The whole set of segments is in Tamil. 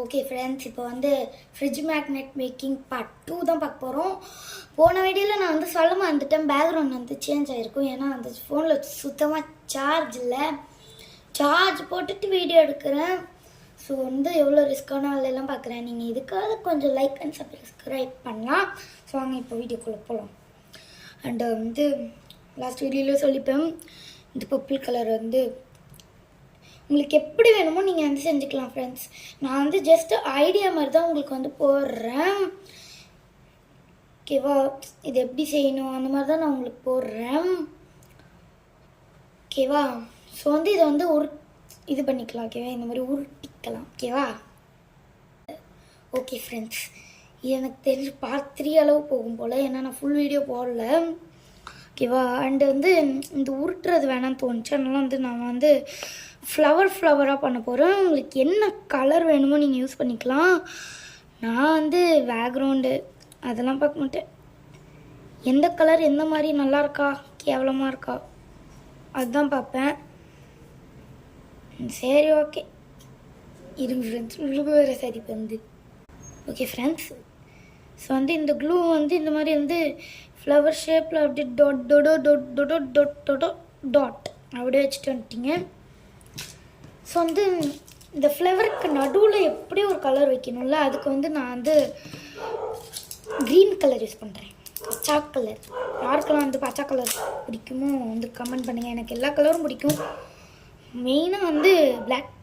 ஓகே ஃப்ரெண்ட்ஸ், இப்போ வந்து ஃப்ரிட்ஜ் மேக்னெட் மேக்கிங் பார்ட் 2 தான் பார்க்க போகிறோம். போன வீடியோவில் நான் வந்து சொல்ல மறந்துட்டேன், பேக்ரவுண்ட் வந்து சேஞ்ச் ஆகிருக்கும். ஏன்னா அந்த ஃபோனில் சுத்தமாக சார்ஜ் இல்லை. சார்ஜ் போட்டுட்டு வீடியோ எடுக்கிறேன். ஸோ வந்து எவ்வளோ ரிஸ்க்கான வேலையெல்லாம் பார்க்குறேன். நீங்கள் இதுக்காக கொஞ்சம் லைக் அண்ட் சப்ஸ்கிரைப் பண்ணலாம். ஸோ வாங்க இப்போ வீடியோக்குள்ளே போகலாம். அண்டு வந்து லாஸ்ட் வீடியோவில் சொல்லிப்பேன், இந்த பர்பிள் கலர் வந்து உங்களுக்கு எப்படி வேணுமோ நீங்கள் வந்து செஞ்சுக்கலாம் ஃப்ரெண்ட்ஸ். நான் வந்து ஜஸ்ட்டு ஐடியா மாதிரி தான் உங்களுக்கு வந்து போடுறேன். ஓகேவா? இது எப்படி செய்யணும் அந்த மாதிரி தான் நான் உங்களுக்கு போடுறேன். ஓகேவா? ஸோ வந்து இதை வந்து இது பண்ணிக்கலாம். ஓகேவா? இந்த மாதிரி உருட்டிக்கலாம். ஓகேவா? ஓகே ஃப்ரெண்ட்ஸ், எனக்கு தெரிஞ்சு பார்ட் 3 அளவு போகும் போல். ஏன்னா நான் ஃபுல் வீடியோ போடல. ஓகேவா? அண்டு வந்து இந்த உருட்டுறது வேணாம்னு தோணுச்சு. அதனால வந்து நான் வந்து ஃப்ளவராக பண்ண போகிறேன். உங்களுக்கு என்ன கலர் வேணுமோ நீங்கள் யூஸ் பண்ணிக்கலாம். நான் வந்து பேக்ரவுண்டு அதெல்லாம் பார்க்க மாட்டேன். எந்த கலர் எந்த மாதிரி நல்லா இருக்கா கேவலமாக இருக்கா அதுதான் பார்ப்பேன். சரி, ஓகே இருங்க ஃப்ரெண்ட்ஸ், வேறு சரி வந்து ஓகே ஃப்ரெண்ட்ஸ். ஸோ வந்து இந்த க்ளூ வந்து இந்த மாதிரி வந்து ஃப்ளவர் ஷேப்பில் அப்படியே டாட் அப்படியே வச்சுட்டு வந்துட்டிங்க. ஸோ வந்து இந்த ஃப்ளவருக்கு நடுவில் எப்படி ஒரு கலர் வைக்கணும்ல, அதுக்கு வந்து நான் வந்து க்ரீன் கலர் யூஸ் பண்ணுறேன். பச்சா கலர். யாருக்கெல்லாம் வந்து பச்சா கலர் பிடிக்குமோ வந்து கமெண்ட் பண்ணுங்கள். எனக்கு எல்லா கலரும் பிடிக்கும். மெயினாக வந்து பிளாக்,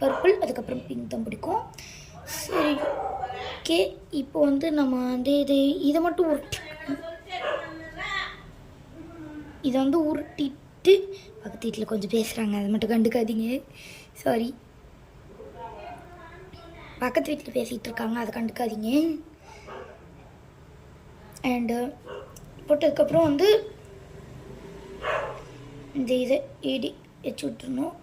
பர்பிள், அதுக்கப்புறம் பிங்க் தான் பிடிக்கும். சரி, ஓகே. இப்போ வந்து நம்ம வந்து இதை மட்டும் இதை வந்து உருட்டிட்டு பக்கத்து வீட்டில் கொஞ்சம் பேசுகிறாங்க, அதை மட்டும் கண்டுக்காதீங்க. சாரி, பக்கத்து வீட்டில் பேசிகிட்டு இருக்காங்க, அதை கண்டுக்காதீங்க. அண்டு போட்டதுக்கப்புறம் வந்து இந்த இதை வச்சு விட்டுருணும்.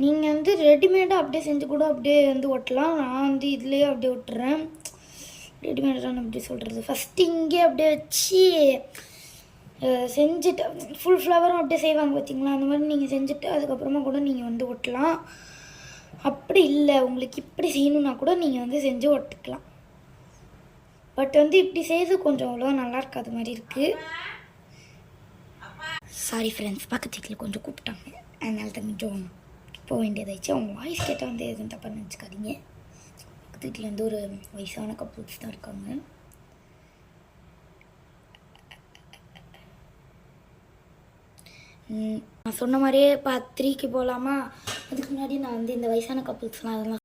நீங்கள் வந்து ரெடிமேடாக அப்படியே செஞ்சு கூட அப்படியே வந்து ஒட்டலாம். நான் வந்து இதுலேயே அப்படியே விட்டுறேன். ரெடிமேடாக அப்படி சொல்கிறது, ஃபஸ்ட்டு இங்கே அப்படியே வச்சு செஞ்சுட்டு ஃபுல் ஃப்ளவரும் அப்படியே செய்வாங்க பார்த்தீங்களா, அந்த மாதிரி நீங்கள் செஞ்சுட்டு அதுக்கப்புறமா கூட நீங்கள் வந்து ஒட்டலாம். அப்படி இல்லை, உங்களுக்கு இப்படி செய்யணுன்னா கூட நீங்கள் வந்து செஞ்சு ஒட்டுக்கலாம். பட் வந்து இப்படி செய்து கொஞ்சம் அவ்வளோ நல்லா இருக்காது மாதிரி இருக்குது. சாரி ஃப்ரெண்ட்ஸ், பக்கத்து வீட்டில் கொஞ்சம் கூப்பிட்டாங்க, அதனால தான் கொஞ்சம் போக வேண்டியதாகிடுச்சு. அவங்க வாய்ஸ் கேட்டால் வந்து எதுவும் தப்பாக நினச்சிக்காதீங்க. பக்கத்து வீட்டில் வந்து ஒரு வயசான கப்புள்ஸ் தான் இருக்காங்க. நான் சொன்ன மாதிரியே பார்ட் 3க்கு போகலாமா? அதுக்கு முன்னாடி நான் வந்து இந்த வயசான கப்புள்ஸ்லாம் அதெல்லாம்